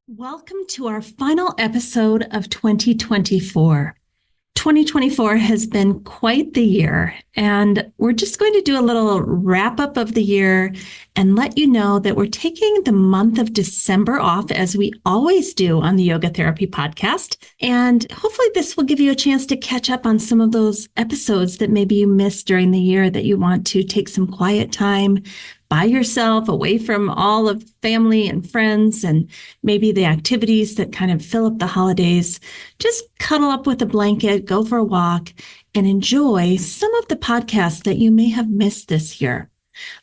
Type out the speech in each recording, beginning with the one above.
Welcome to our final episode of 2024. 2024 has been quite the year, and we're just going to do a little wrap up of the year and let you know that we're taking the month of December off, as we always do on the Yoga Therapy Podcast. And hopefully, this will give you a chance to catch up on some of those episodes that maybe you missed during the year that you want to take some quiet time by yourself, away from all of family and friends and maybe the activities that kind of fill up the holidays. Just cuddle up with a blanket, go for a walk, and enjoy some of the podcasts that you may have missed this year.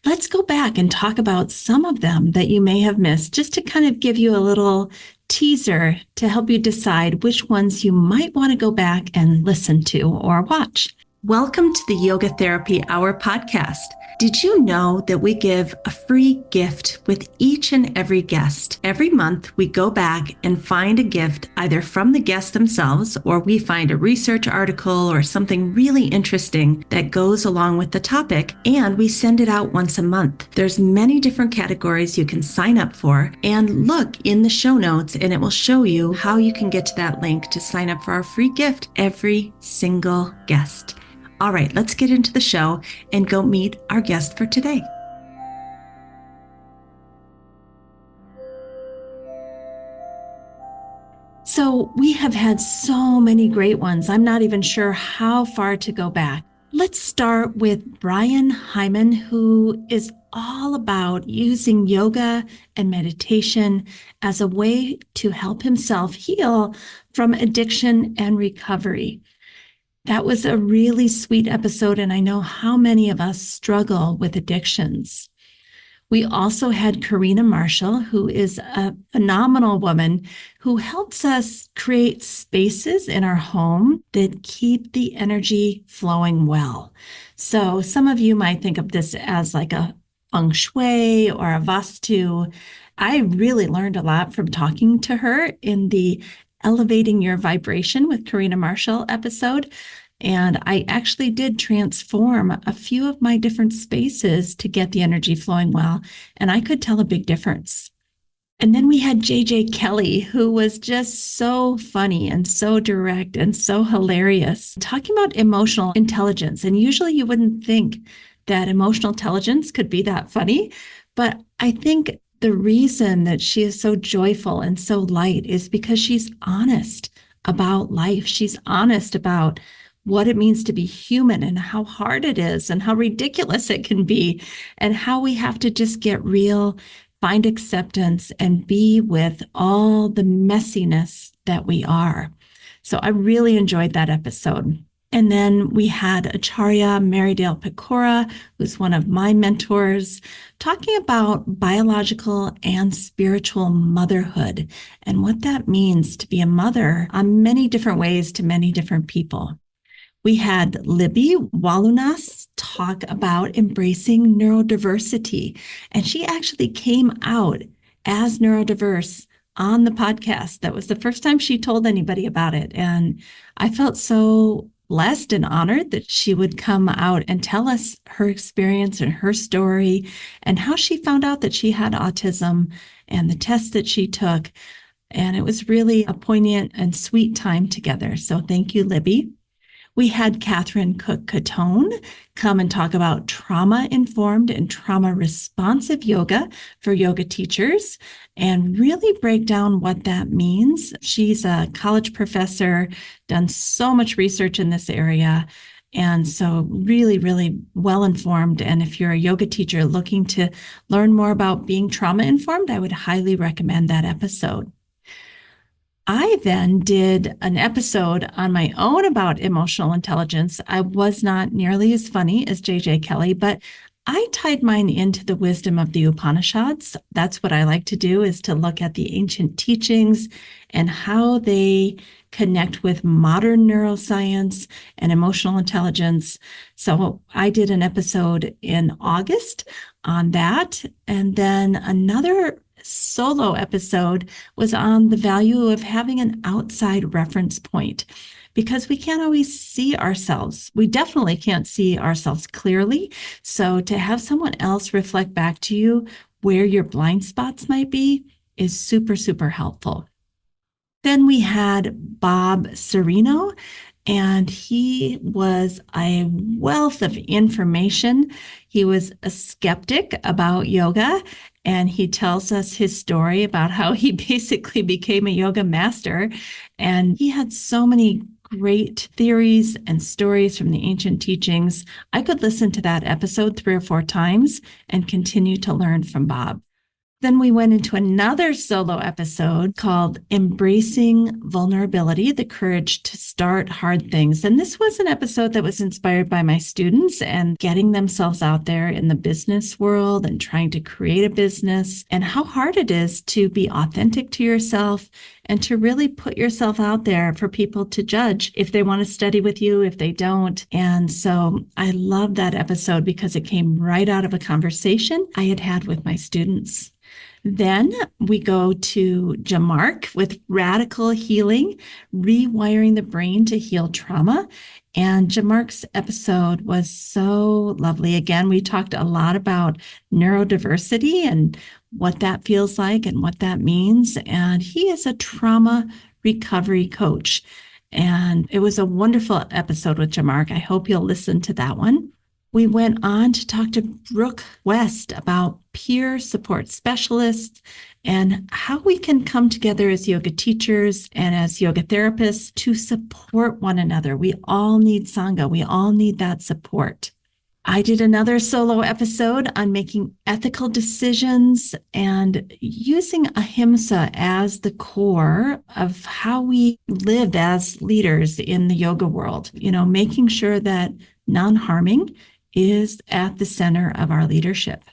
Let's go back and talk about some of them that you may have missed, just to kind of give you a little teaser to help you decide which ones you might want to go back and listen to or watch. Welcome to the Yoga Therapy Hour podcast. Did you know that we give a free gift with each and every guest? Every month, we go back and find a gift either from the guests themselves, or we find a research article or something really interesting that goes along with the topic, and we send it out once a month. There's many different categories you can sign up for, and look in the show notes and it will show you how you can get to that link to sign up for our free gift every single guest. All right, let's get into the show and go meet our guest for today. So we have had so many great ones. I'm not even sure how far to go back. Let's start with Brian Hyman, who is all about using yoga and meditation as a way to help himself heal from addiction and recovery. That was a really sweet episode, and I know how many of us struggle with addictions. We also had Karina Marshall, who is a phenomenal woman who helps us create spaces in our home that keep the energy flowing well. So some of you might think of this as like a feng shui or a vastu. I really learned a lot from talking to her in the Elevating Your Vibration with Karina Marshall episode. And I actually did transform a few of my different spaces to get the energy flowing well. And I could tell a big difference. And then we had JJ Kelly, who was just so funny and so direct and so hilarious, talking about emotional intelligence. And usually you wouldn't think that emotional intelligence could be that funny. But I think the reason that she is so joyful and so light is because she's honest about life. She's honest about what it means to be human and how hard it is and how ridiculous it can be and how we have to just get real, find acceptance, and be with all the messiness that we are. So I really enjoyed that episode. And then we had Acharya Marydale Pecora, who's one of my mentors, talking about biological and spiritual motherhood and what that means to be a mother on many different ways to many different people. We had Libby Walunas talk about embracing neurodiversity, and she actually came out as neurodiverse on the podcast. That was the first time she told anybody about it, and I felt so blessed and honored that she would come out and tell us her experience and her story and how she found out that she had autism and the tests that she took. And it was really a poignant and sweet time together. So thank you, Libby. We had Catherine Cook-Catone come and talk about trauma-informed and trauma-responsive yoga for yoga teachers and really break down what that means. She's a college professor, done so much research in this area, and so really, really well-informed. And if you're a yoga teacher looking to learn more about being trauma-informed, I would highly recommend that episode. I then did an episode on my own about emotional intelligence. I was not nearly as funny as JJ Kelly, but I tied mine into the wisdom of the Upanishads. That's what I like to do, is to look at the ancient teachings and how they connect with modern neuroscience and emotional intelligence. So I did an episode in August on that. And then another solo episode was on the value of having an outside reference point, because we can't always see ourselves. We definitely can't see ourselves clearly. So to have someone else reflect back to you where your blind spots might be is super, super helpful. Then we had Bob Sereno, and he was a wealth of information. He was a skeptic about yoga, and he tells us his story about how he basically became a yoga master. And he had so many great theories and stories from the ancient teachings. I could listen to that episode 3 or 4 times and continue to learn from Bob. Then we went into another solo episode called Embracing Vulnerability, the Courage to Start Hard Things. And this was an episode that was inspired by my students and getting themselves out there in the business world and trying to create a business, and how hard it is to be authentic to yourself and to really put yourself out there for people to judge if they want to study with you, if they don't. And so I love that episode because it came right out of a conversation I had had with my students. Then we go to Jamark with Radical Healing, Rewiring the Brain to Heal Trauma. And Jamark's episode was so lovely. Again, we talked a lot about neurodiversity and what that feels like and what that means. And he is a trauma recovery coach. And it was a wonderful episode with Jamark. I hope you'll listen to that one. We went on to talk to Brooke West about peer support specialists and how we can come together as yoga teachers and as yoga therapists to support one another. We all need Sangha. We all need that support. I did another solo episode on making ethical decisions and using ahimsa as the core of how we live as leaders in the yoga world. Making sure that non-harming is at the center of our leadership.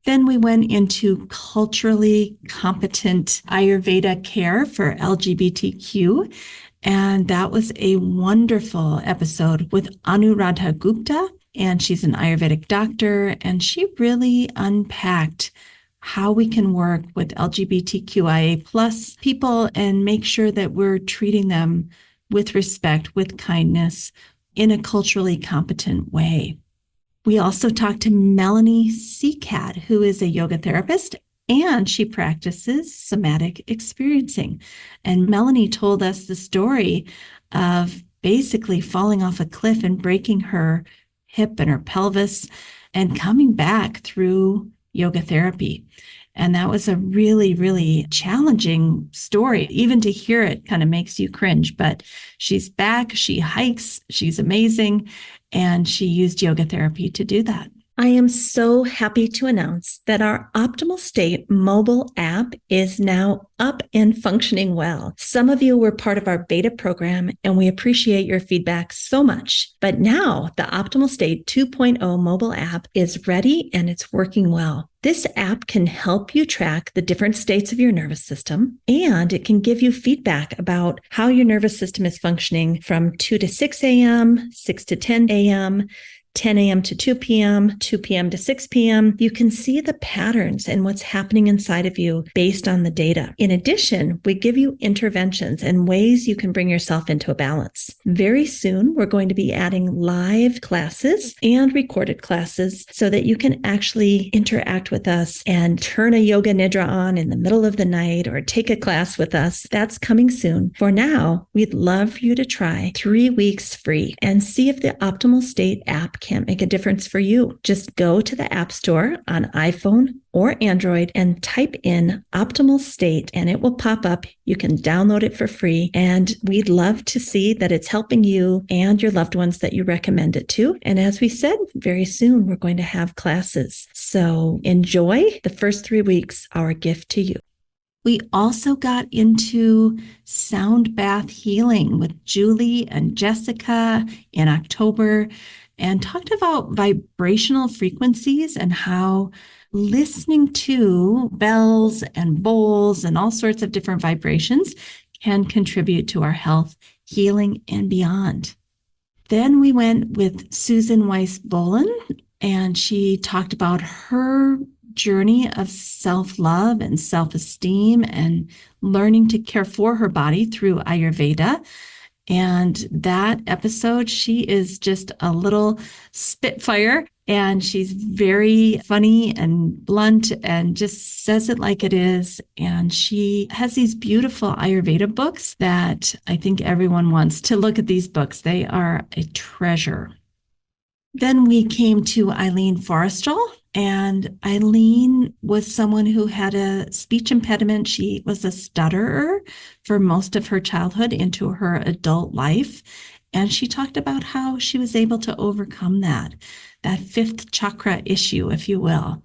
Then we went into culturally competent Ayurveda care for LGBTQ. And that was a wonderful episode with Anuradha Gupta. And she's an Ayurvedic doctor. And she really unpacked how we can work with LGBTQIA plus people and make sure that we're treating them with respect, with kindness, in a culturally competent way. We also talked to Melanie Seacat, who is a yoga therapist, and she practices somatic experiencing. And Melanie told us the story of basically falling off a cliff and breaking her hip and her pelvis and coming back through yoga therapy. And that was a really, really challenging story. Even to hear it kind of makes you cringe, but she's back, she hikes, she's amazing, and she used yoga therapy to do that. I am so happy to announce that our Optimal State mobile app is now up and functioning well. Some of you were part of our beta program, and we appreciate your feedback so much. But now the Optimal State 2.0 mobile app is ready and it's working well. This app can help you track the different states of your nervous system, and it can give you feedback about how your nervous system is functioning from 2 to 6 a.m., 6 to 10 a.m., 10 a.m. to 2 p.m., 2 p.m. to 6 p.m. You can see the patterns and what's happening inside of you based on the data. In addition, we give you interventions and ways you can bring yourself into a balance. Very soon, we're going to be adding live classes and recorded classes so that you can actually interact with us and turn a yoga nidra on in the middle of the night or take a class with us. That's coming soon. For now, we'd love for you to try 3 weeks free and see if the Optimal State app can't make a difference for you. Just go to the App Store on iPhone or Android and type in Optimal State and it will pop up. You can download it for free, and we'd love to see that it's helping you and your loved ones that you recommend it to. And as we said, very soon we're going to have classes. So enjoy the first 3 weeks, our gift to you. We also got into sound bath healing with Julie and Jessica in October, and talked about vibrational frequencies and how listening to bells and bowls and all sorts of different vibrations can contribute to our health, healing, and beyond. Then we went with Susan Weiss-Bolin, and she talked about her journey of self-love and self-esteem and learning to care for her body through Ayurveda. And that episode, she is just a little spitfire. And she's very funny and blunt and just says it like it is. And she has these beautiful Ayurveda books that I think everyone wants to look at these books. They are a treasure. Then we came to Eileen Forrestal, and Eileen was someone who had a speech impediment. She was a stutterer for most of her childhood into her adult life. And she talked about how she was able to overcome that fifth chakra issue, if you will.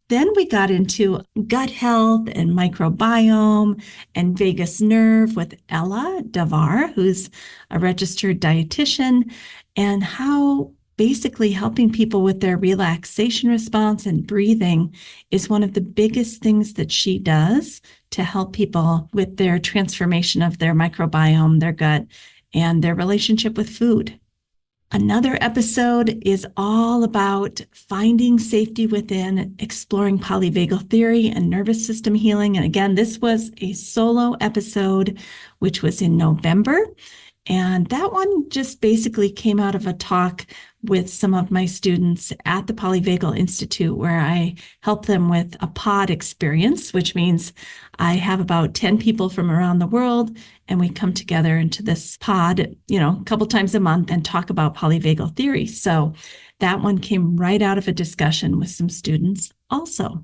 Then we got into gut health and microbiome and vagus nerve with Ella Davar, who's a registered dietitian, and how basically helping people with their relaxation response and breathing is one of the biggest things that she does to help people with their transformation of their microbiome, their gut, and their relationship with food. Another episode is all about finding safety within, exploring polyvagal theory and nervous system healing. And again, this was a solo episode, which was in November. And that one just basically came out of a talk with some of my students at the Polyvagal Institute, where I help them with a pod experience, which means I have about 10 people from around the world, and we come together into this pod, a couple times a month and talk about polyvagal theory. So that one came right out of a discussion with some students also.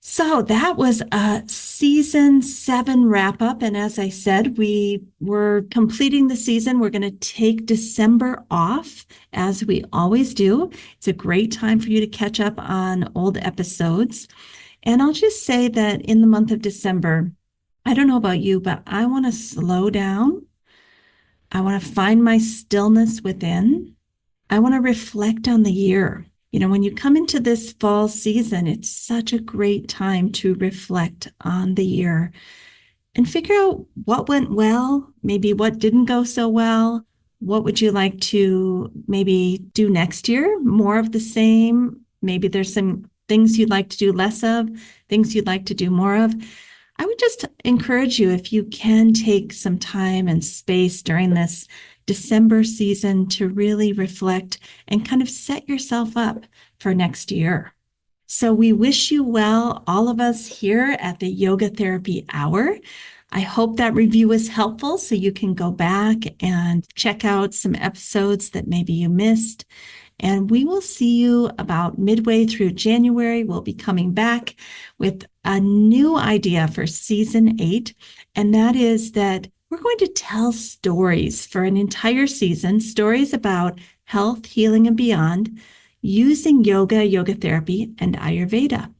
So that was a season 7 wrap up. And as I said, we were completing the season. We're going to take December off, as we always do. It's a great time for you to catch up on old episodes. And I'll just say that in the month of December, I don't know about you, but I want to slow down. I want to find my stillness within. I want to reflect on the year. When you come into this fall season, it's such a great time to reflect on the year and figure out what went well, maybe what didn't go so well. What would you like to maybe do next year? More of the same. Maybe there's some things you'd like to do less of, things you'd like to do more of. I would just encourage you, if you can, take some time and space during this December season to really reflect and kind of set yourself up for next year. So we wish you well, all of us here at the Yoga Therapy Hour. I hope that review was helpful so you can go back and check out some episodes that maybe you missed. And we will see you about midway through January. We'll be coming back with a new idea for season 8. And that is that we're going to tell stories for an entire season, stories about health, healing, and beyond, using yoga therapy, and Ayurveda.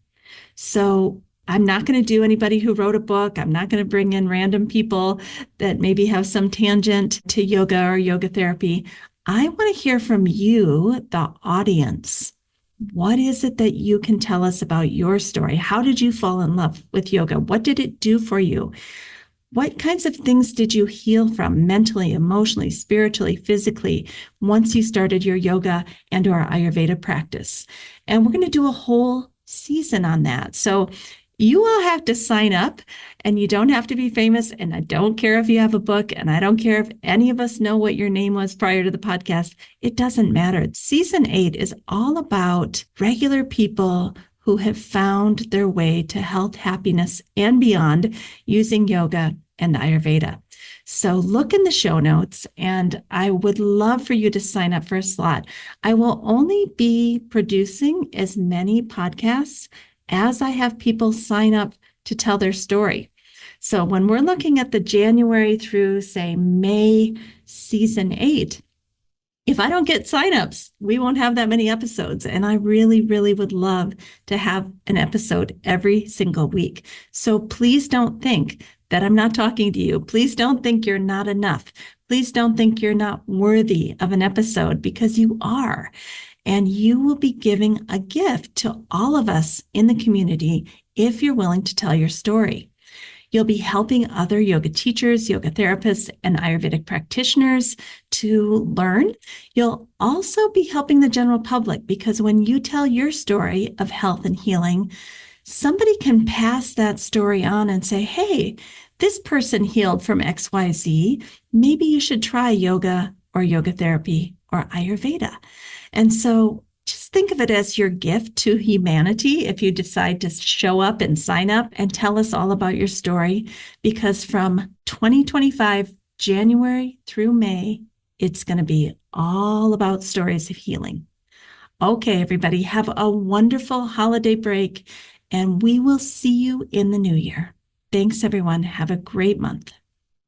So I'm not going to do anybody who wrote a book. I'm not going to bring in random people that maybe have some tangent to yoga or yoga therapy. I want to hear from you, the audience. What is it that you can tell us about your story? How did you fall in love with yoga? What did it do for you? What kinds of things did you heal from mentally, emotionally, spiritually, physically, once you started your yoga and or Ayurveda practice? And we're going to do a whole season on that. So you will have to sign up, and you don't have to be famous. And I don't care if you have a book, and I don't care if any of us know what your name was prior to the podcast. It doesn't matter. Season 8 is all about regular people who have found their way to health, happiness, and beyond using yoga and Ayurveda. So look in the show notes, and I would love for you to sign up for a slot. I will only be producing as many podcasts as I have people sign up to tell their story. So when we're looking at the January through, say, May season 8, if I don't get signups, we won't have that many episodes. And I really, really would love to have an episode every single week. So please don't think that I'm not talking to you. Please don't think you're not enough. Please don't think you're not worthy of an episode, because you are. And you will be giving a gift to all of us in the community if you're willing to tell your story. You'll be helping other yoga teachers, yoga therapists, and Ayurvedic practitioners to learn. You'll also be helping the general public, because when you tell your story of health and healing, somebody can pass that story on and say, hey, this person healed from XYZ. Maybe you should try yoga or yoga therapy or Ayurveda. And so Just think of it as your gift to humanity if you decide to show up and sign up and tell us all about your story, because from 2025, January through May, it's going to be all about stories of healing. Okay, everybody, have a wonderful holiday break, and we will see you in the new year. Thanks, everyone. Have a great month.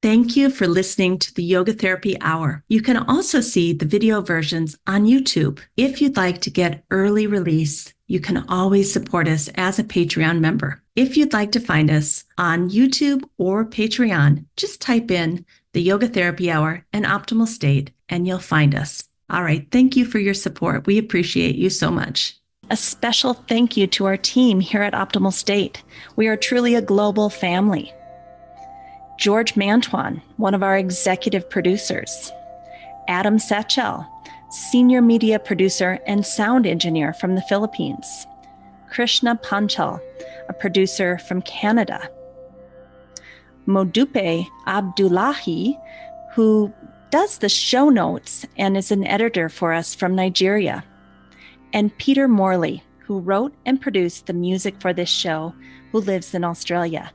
Thank you for listening to the Yoga Therapy Hour. You can also see the video versions on YouTube. If you'd like to get early release, you can always support us as a Patreon member. If you'd like to find us on YouTube or Patreon, just type in the Yoga Therapy Hour and Optimal State, and you'll find us. All right, thank you for your support. We appreciate you so much. A special thank you to our team here at Optimal State. We are truly a global family. George Mantuan, one of our executive producers. Adam Satchel, senior media producer and sound engineer from the Philippines. Krishna Panchal, a producer from Canada. Modupe Abdullahi, who does the show notes and is an editor for us from Nigeria. And Peter Morley, who wrote and produced the music for this show, who lives in Australia.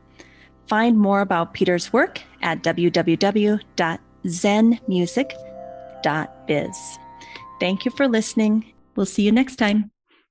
Find more about Peter's work at www.zenmusic.biz. Thank you for listening. We'll see you next time.